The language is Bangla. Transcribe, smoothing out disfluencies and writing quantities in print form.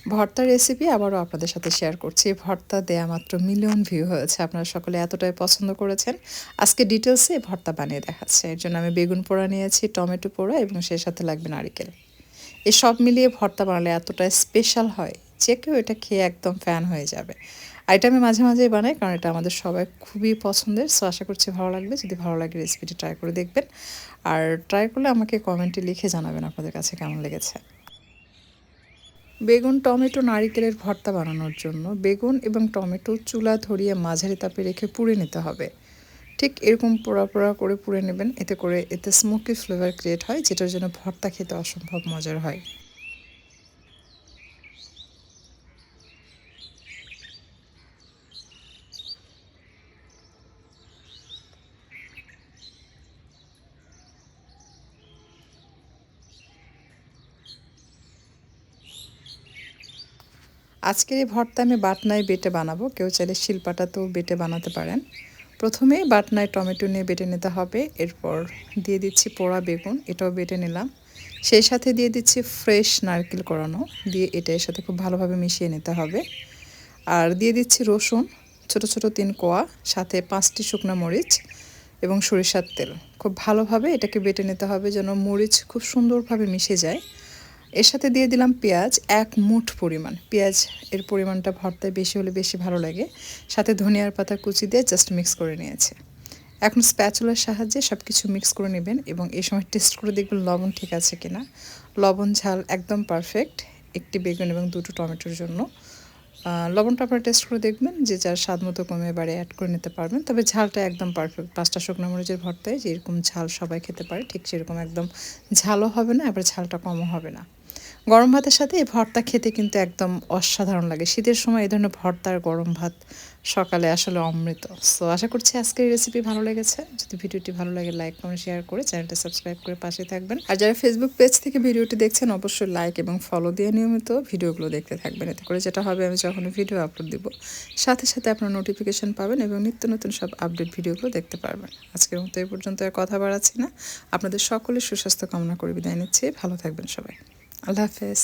ভর্তার রেসিপি আবারও আপনাদের সাথে শেয়ার করছি। ভর্তা দেয়া মাত্র মিলিয়ন ভিউ হয়েছে। আপনারা সকলে এতটাই পছন্দ করেছেন। আজকে ডিটেলসে ভর্তা বানিয়ে দেখাচ্ছে। এর জন্য আমি বেগুন পোড়া নিয়েছি, টমেটো পোড়া এবং সেই সাথে লাগবে নারিকেল। এই সব মিলিয়ে ভর্তা বানালে এতটাই স্পেশাল হয় যে কেউ এটা খেয়ে একদম ফ্যান হয়ে যাবে। আর এটা আমি মাঝে মাঝেই বানাই, কারণ এটা আমাদের সবাই খুবই পছন্দের। সো আশা করছি ভালো লাগবে। যদি ভালো লাগে রেসিপিটি ট্রাই করে দেখবেন, আর ট্রাই করলে আমাকে কমেন্টে লিখে জানাবেন আপনাদের কাছে কেমন লেগেছে। বেগুন, টমেটো, নারিকেলের ভর্তা বানানোর জন্য বেগুন এবং টমেটো চুলা ধরিয়ে মাঝারি তাপে রেখে পুড়ে নিতে হবে। ঠিক এরকম পোড়া পোড়া করে পুড়ে নেবেন, এতে স্মোকি ফ্লেভার ক্রিয়েট হয়, যেটার জন্য ভর্তা খেতে অসম্ভব মজার হয়। আজকের এই ভর্তা আমি বাটনায় বেটে বানাবো। কেউ চাইলে শিলপাটাতেও বেটে বানাতে পারেন। প্রথমেই বাটনায় টমেটো নিয়ে বেটে নিতে হবে। এরপর দিয়ে দিচ্ছি পোড়া বেগুন, এটাও বেটে নিলাম। সেই সাথে দিয়ে দিচ্ছি ফ্রেশ নারকেল কোড়ানো, দিয়ে এটা এর সাথে খুব ভালোভাবে মিশিয়ে নিতে হবে। আর দিয়ে দিচ্ছি রসুন, ছোট ছোট 3 কোয়া, সাথে 5টি শুকনো মরিচ এবং সরিষার তেল। খুব ভালোভাবে এটাকে বেটে নিতে হবে যেন মরিচ খুব সুন্দরভাবে মিশে যায়। এর সাথে দিয়ে দিলাম পেঁয়াজ, 1 মুঠ পরিমাণ পেঁয়াজ। এর পরিমাণটা ভর্তায় বেশি হলে বেশি ভালো লাগে। সাথে ধনিয়ার পাতা কুচি দিয়ে জাস্ট মিক্স করে নিয়েছে। এখন স্প্যাচুলার সাহায্যে সব কিছু মিক্স করে নেবেন এবং এই সময় টেস্ট করে দেখবেন লবণ ঠিক আছে কিনা। লবণ ঝাল একদম পারফেক্ট একটি বেগুন এবং 2টো টমেটোর জন্য। লবণটা আপনারা টেস্ট করে দেখবেন, যে যার স্বাদ মতো কমে বাড়ে অ্যাড করে নিতে পারবেন। তবে ঝালটা একদম পারফেক্ট। 5টা শুকনো মরিচের ভর্তায় যেরকম ঝাল সবাই খেতে পারে, ঠিক সেরকম একদম ঝালও হবে না, আবার ঝালটা কমও হবে না। গরম ভাতের সাথে এই ভর্তা খেতে কিন্তু একদম অসাধারণ লাগে। শীতের সময় এই ধরনের ভর্তা আর গরম ভাত সকালে আসলে অমৃত। সো আশা করছি আজকের রেসিপি ভালো লেগেছে। যদি ভিডিওটি ভালো লাগে লাইক কমেন্ট শেয়ার করে চ্যানেলটা সাবস্ক্রাইব করে পাশে থাকবেন। আর যারা ফেসবুক পেজ থেকে ভিডিওটি দেখছেন অবশ্যই লাইক এবং ফলো দিয়ে নিয়মিত ভিডিওগুলো দেখতে থাকবেন। এতে করে যেটা হবে, আমি যখন ভিডিও আপলোড দিব সাথে সাথে আপনার নোটিফিকেশন পাবেন এবং নিত্য নতুন সব আপডেট ভিডিওগুলো দেখতে পারবেন। আজকের মতো এই পর্যন্ত আর কথা বাড়াচ্ছি না। আপনাদের সকলের সুস্বাস্থ্য কামনা করে বিদায় নিচ্ছি। ভালো থাকবেন সবাই। আল্লাহ হাফেজ।